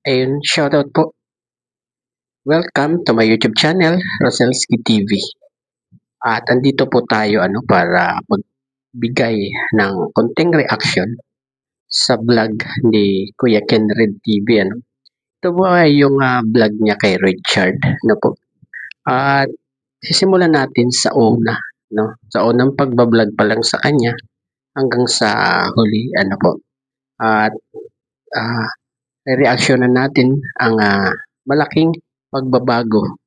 Ayun, shoutout po. Welcome to my YouTube channel, Roselski TV. At andito po tayo para magbigay ng konting reaction sa vlog ni Kuya Kenred TV. Ito po ay yung vlog niya kay Richard. Po. At sisimulan natin sa una. Sa unang pagbablog pa lang sa kanya hanggang sa huli. Po. At reaksyonan natin ang malaking pagbabago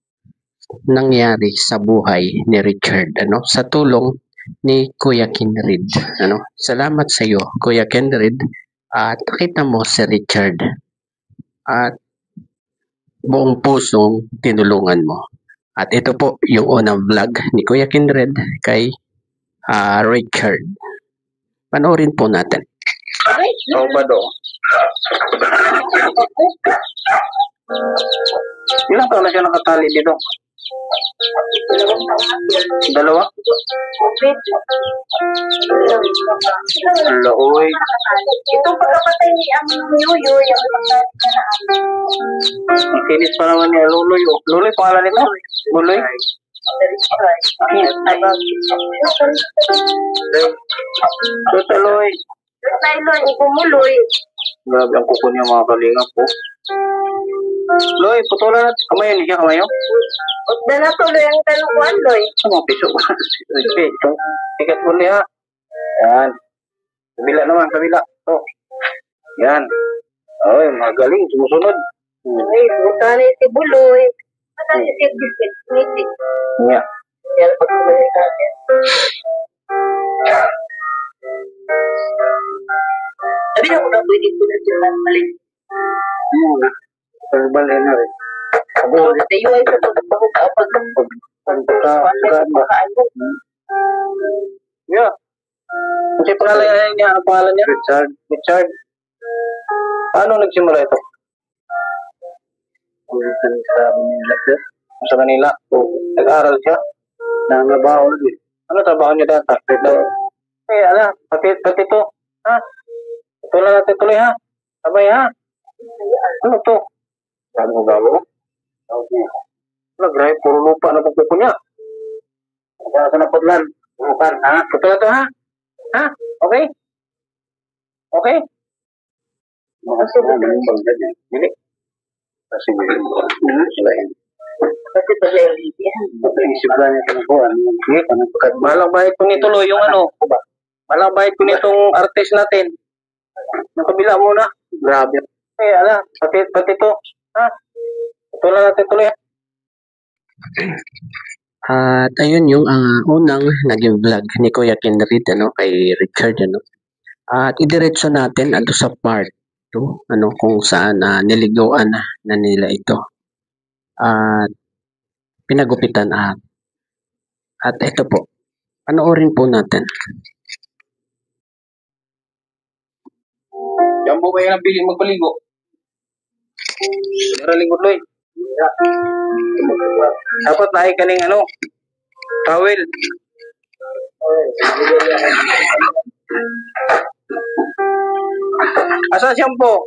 nangyari sa buhay ni Richard sa tulong ni Kuya Kenred. Salamat sa iyo, Kuya Kenred, at nakita mo si Richard at buong pusong tinulungan mo. At ito po yung unang vlog ni Kuya Kenred kay Richard. Panoorin po natin. Oh, Bado. Ilang taon na siya nakatali dito? Dalawa? Looy. Ito pagkapatay ni ang Yuyo. Ang kinis pa naman niya, Luloy. Luloy, pangalan nito? Luloy? Tutaloy. Taylor, ikumuloy. Grabe ang kuko niya, mga kalingap po. Loy, putulan natin. Kamayo niya, kamayo? Dala tuloy ang talukuan, Loy. Mga piso ba? Ikat mo niya. Yan. Kabila naman, kabila. Oh. Yan. Ay, magaling. Sumusunod. Ay, buta na si Buloy. Ano si Biscuit? Niti. Yan. Yan, pagkabalik natin. Sabi na ko na pwede ko na sila mali. Muna. Pagbalay na rin. Tayo ay sa pagkakapag Yeah. Kasi pangalan niya, ang pangalan niya? Richard. Paano nagsimula ito? Sa Manila. Nag-aral siya. Nangabaho na din. Ano trabaho niya dati? Pati ito. Ha? Ito lang natin tuloy ha. Sabay ha. Ano to? Sabi mo galo? Nag-drive, puro lupa na pagpupo niya. Sa napudlan. Bukan, ha? Ito na to ha? Ha? Okay? Okay? Kasi Bili. Kasi pala yung libihan. isip lang niya kinakuha. Malang bayad ko nito, Lo, yung malang bayad ko nitong artist natin. Yung kabila muna. Grabe. Pati ito. Ha? Ito lang natin tuloy. At ayun yung unang naging vlog ni Kuya Kenred kay Richard. At idiretso natin sa part 2 kung saan niligawan na nila ito. At pinagupitan at ito po. Panoorin po natin. Jambo ba yan ang pili magpaligo? Tara lingkod, Loy. Dapat naay kaning towel. Asa shampoo?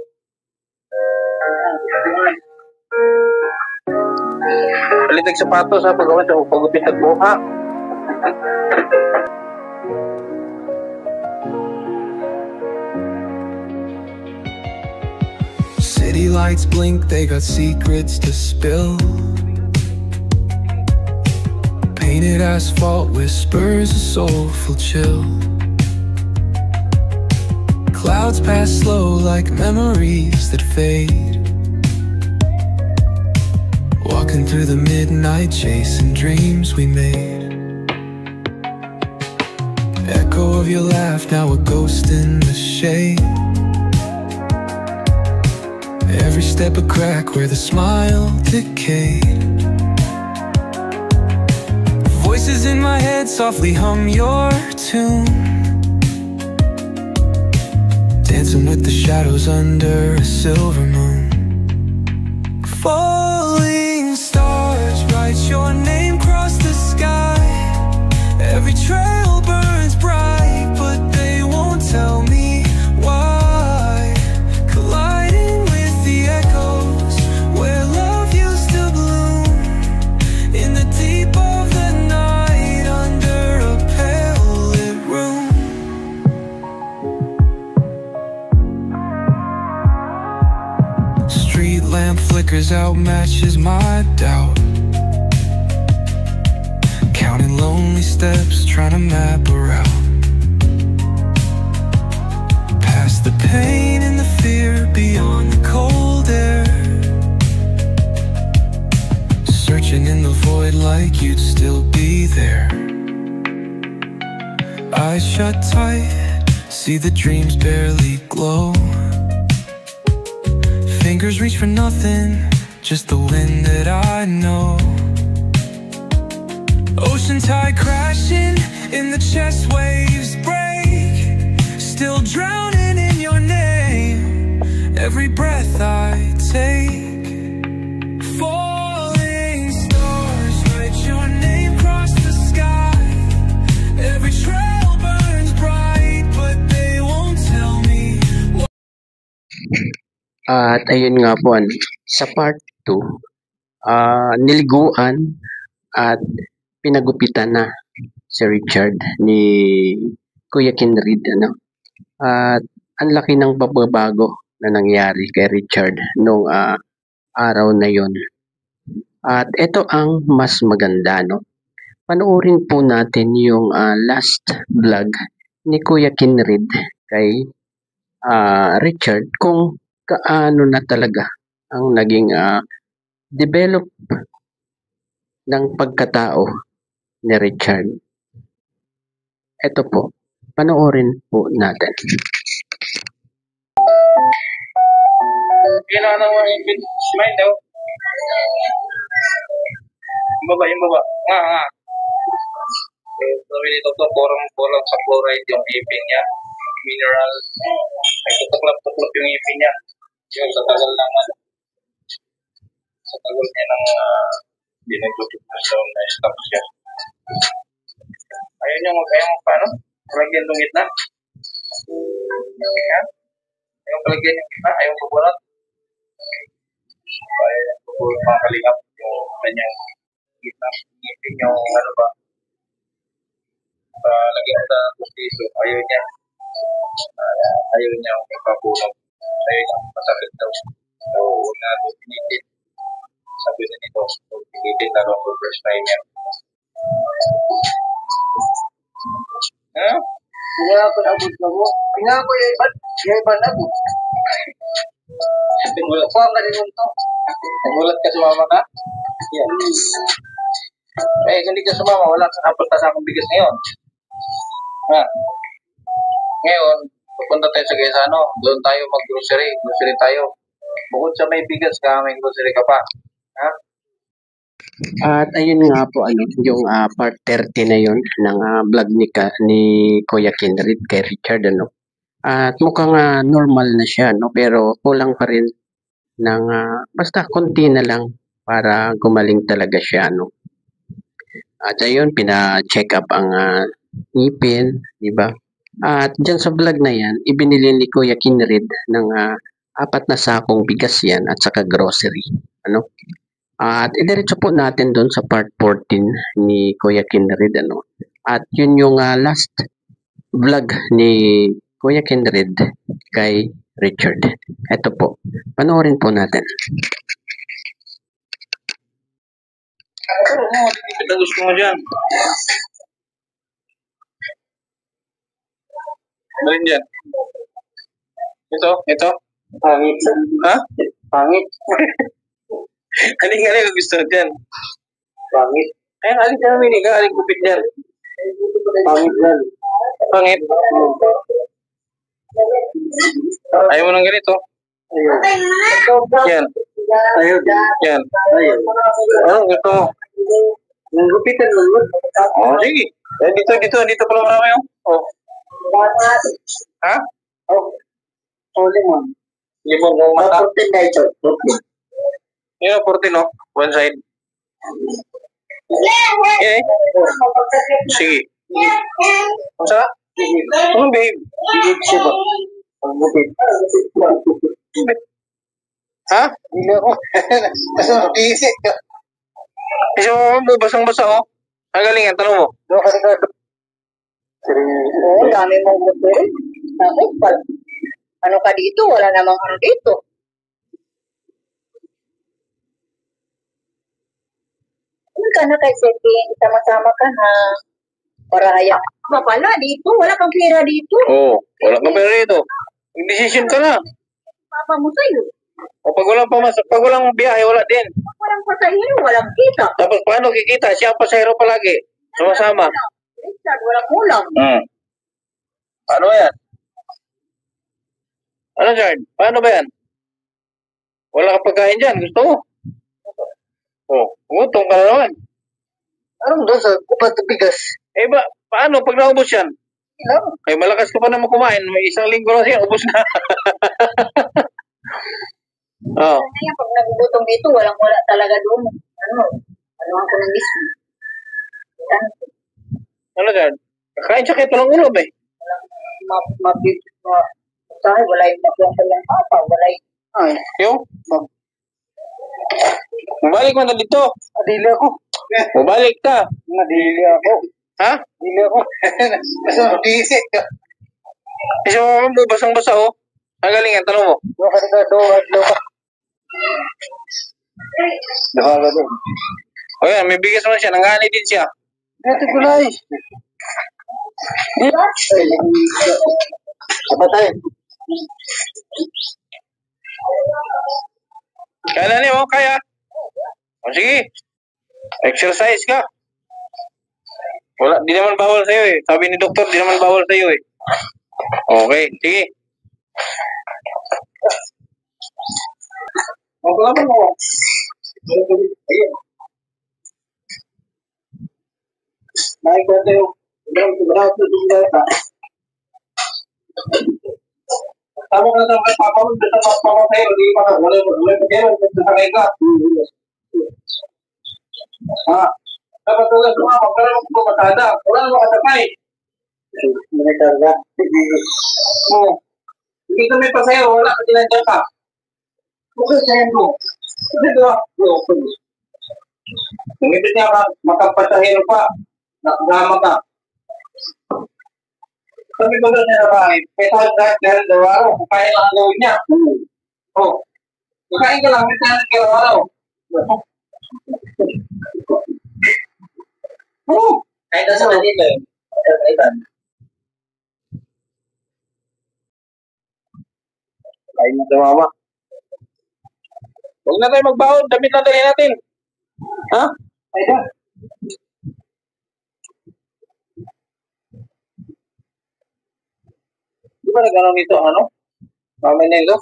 Balitag sapatos ha, pagupit at buha. City lights blink, they got secrets to spill. Painted asphalt whispers a soulful chill. Clouds pass slow like memories that fade. Walking through the midnight, chasing dreams we made. Echo of your laugh, now a ghost in the shade. Every step a crack where the smile decayed. Voices in my head softly hum your tune, dancing with the shadows under a silver moon. Falling stars write your name across the sky. Every trail burns bright, but they won't tell me why. Colliding with the echoes flickers out matches my doubt. Counting lonely steps, trying to map a route. Past the pain and the fear, beyond the cold air. Searching in the void like you'd still be there. Eyes shut tight, see the dreams barely glow. Fingers reach for nothing, just the wind that I know. Ocean tide crashing, in the chest waves break. Still drowning in your name, every breath I take. Falling stars, write your name across the sky. Every trail burns bright, but they won't tell me. At ayun nga po, sa part 2, niliguan at pinagupitan na si Richard ni Kuya Kinrid, At ang laki ng pagbabago na nangyari kay Richard nung araw na yon. At ito ang mas maganda, Panoorin po natin yung last vlog ni Kuya Kinrid kay Richard kung kaano na talaga ang naging develop ng pagkatao ni Richard. Ito po, panoorin po natin. Ginawa na mga ibig smile daw. Yung baba. Nga. Sabi nito to, kulang sa chloride yung ipin niya. Mineral. Ay, tutuklap yung ipin niya. Yung sa tagal naman. Sa tagal niya ng dinagutupasyon na stop siya. Ayaw niya paano? Palagyan itong gitna. Ayaw palagyan yung gitna. Ayaw pubulat. Ayaw pubulat mga kalingap yung kanyang gitna. Ngipin yung lagyan sa pustiso. Ayaw niya. Ayaw niya ipapunog. Ayaw niya masakit daw. So, una ito pinitin. Sabi na nito, pinitin lalo ang first time niya. Ha? Kaya ako nabot na mo. Kaya ako yung iban na mo. Tumulat Ako ang galingon to. Tumulat ka sumama ka? Yan. Eh, kung hindi ka sumama, wala kang apunta sa akong bigas ngayon. Ha? Ngayon, pupunta tayo sa Gaisano. Doon tayo mag-grocery. Grocery tayo. Bukod sa may bigas ka, may grocery ka pa. Ha? At ayun nga po, yung part 30 na yun ng vlog ni Kuya Kinrid kay Richard, At mukhang normal na siya, pero kulang pa rin ng basta konti na lang para gumaling talaga siya, At ayun, pina-check up ang ngipin, di ba? At dyan sa vlog na yan, ibinili ni Kuya Kinrid ng 4 na sakong bigas yan at saka grocery, At idiretso po natin doon sa part 14 ni Kuya Kinrid, At yun yung last vlog ni Kuya Kinrid kay Richard. Ito po, panoorin po natin. Kita gusto mo dyan. Balin dyan. Ito. Pangit. Ha? Pangit. Aling gusto dyan. Pangit. Ayun, aling ka namin ka. Aling kupit dyan. Pangit yan. Pangit. Ayaw mo ng ganito. Ayun. Yan. Ayun. Yan. Ayun. Ano gusto mo? Ang gupitan mo yun. Oh, sige. Eh, dito pala marami yung. Oh. Ha? Oh. Oh, limon. Limon ng mata. Putin na ito. Yun, 14, no? One side. Okay. Sige. Masa? Anong babe? Bigit siya ba? Ang gupit. Ha? Hindi ako. Busy. Kasi mo, basang-basa, oh. Ang galing yan, tanong mo. Oo, dami mong gupit. Ano ka dito? Wala namang ano dito. ka na kay Setting. Sama-sama ka na. Para haya. Mapala dito. Wala kang pera dito. Oo, wala kang pera dito. Mag-decision ka na. Papa mo sa'yo. O pag walang biyahe, wala din. Pag walang pasahero, walang kita. Tapos paano kikita? Siya ang pasahero palagi. Sama-sama. Richard, walang ulam. Paano yan? Ano, Jard? Paano ba yan? Wala kang pagkain dyan. Gusto mo? Gutom ka na naman. Anong doon sa upat na bigas? Eh ba, paano pag naubos yan? Ay, malakas ka pa naman kumain. May isang linggo na siya, ubos na. Kaya pag nagugutom dito, walang-wala talaga doon. Ano ako ng mismo. Ano, Jard? Kakain siya kahit walang ulam eh. Sabi, wala yung mapuwang lang papa, wala yung... Ay, yung? Mabalik mo na dito. Adili ako. Mabalik ka. Nadili ako. Ha? Adili ako. Nasisik ka. Kasi mo basang-basa oh. Ang galing yan, tanong mo. Doon ka dito, doon ka. Doon ka doon. O yan, may bigas naman siya. Nanghani din siya. Ito gulay. Apa tayo? Kaya na niyo, kaya. O sige. Exercise ka. Wala, di naman bawal sa'yo eh. Sabi ni doktor, di naman bawal sa'yo eh. Okay, sige. Maglaban mo. Ayun. Naikot tayo. Braso yung data. Tama ka na sa mga papamod sa mga pamasayo. Di pa na. Wala pagkero. Sakay ka. Dapat tulad sa mga pagkero mo masada. Wala na makasakay. Minakarga. Hindi ka may pasayo. Wala ka dinadyan ka. Okay sa'yo mo. Dito. Kung ito niya ka, makapasahero pa. Nakagama ka. Sabi ko doon niya na bahay, may tawag dahil araw, kukain lang ang gawin niya. Kukain ka lang, may tawag araw. Kahit nasa nandito eh. Kain na sa mama. Huwag na tayo magbawod, damit na tayo natin. Ha? Kain na. Di ba nag-ano nito, ano? Mama nito?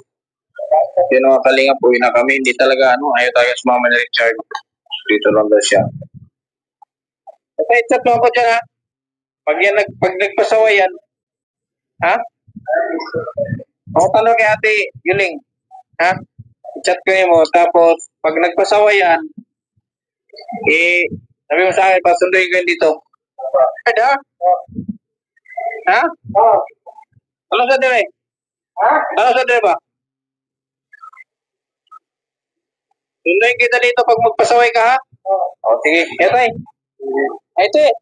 Yung mga kalingap, uwi na kami. Hindi talaga, ayaw tayo sa mama ni Richard. Dito lang daw siya. Chat mo ako dyan, ha? Pag nagpasawa yan, ha? Ako tanong kay Ate Yuling, ha? I-chat ko mo, tapos pag nagpasawa yan, sabi mo sa akin, pasunduin ko yun dito. Ha? Ha? Ano sa dire? Ano sa dire ba? Sunduin kita dito pag magpasaway ka, ha? O, sige. Ito eh. Ito eh.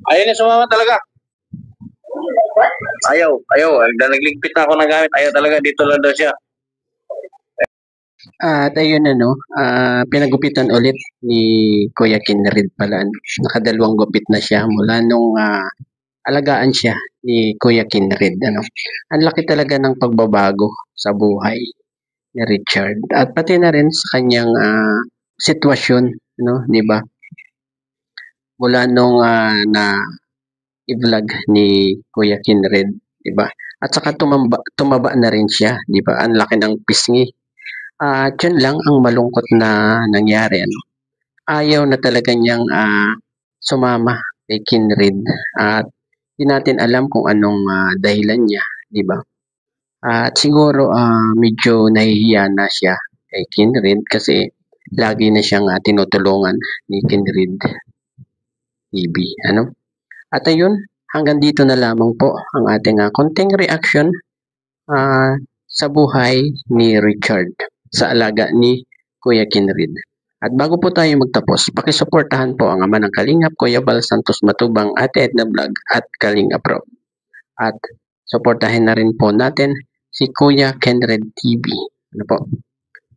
Ayaw niya sumama talaga. Ayaw. Nagligpit na ako ng gamit. Ayaw talaga. Dito lang daw siya. At ayun pinagupitan ulit ni Kuya Kinrid pala. Nakadalawang gupit na siya mula nung alagaan siya ni Kuya Kinrid. Ang laki talaga ng pagbabago sa buhay ni Richard. At pati na rin sa kanyang sitwasyon, di ba? Mula nung na i-vlog ni Kuya Kinrid, di ba? At saka tumaba na rin siya, di ba? Ang laki ng pisngi. At yun lang ang malungkot na nangyari. Ayaw na talaga niyang sumama kay Kinrid. At di natin alam kung anong dahilan niya, di ba? At siguro medyo nahihiya na siya kay Kinrid kasi lagi na siyang tinutulungan ni Kinrid TV. At ayun, hanggang dito na lamang po ang ating konting reaction sa buhay ni Richard sa alaga ni Kuya Kinrid. At bago po tayo magtapos, pakisuportahan po ang ama ng Kalingap, Kuya Bal Santos Matubang, Ate Edna Vlog at Kalingap Rob. At suportahin na rin po natin si Kuya Kinrid TV.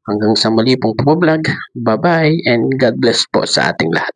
Hanggang sa muli pong vlog. Bye-bye and God bless po sa ating lahat.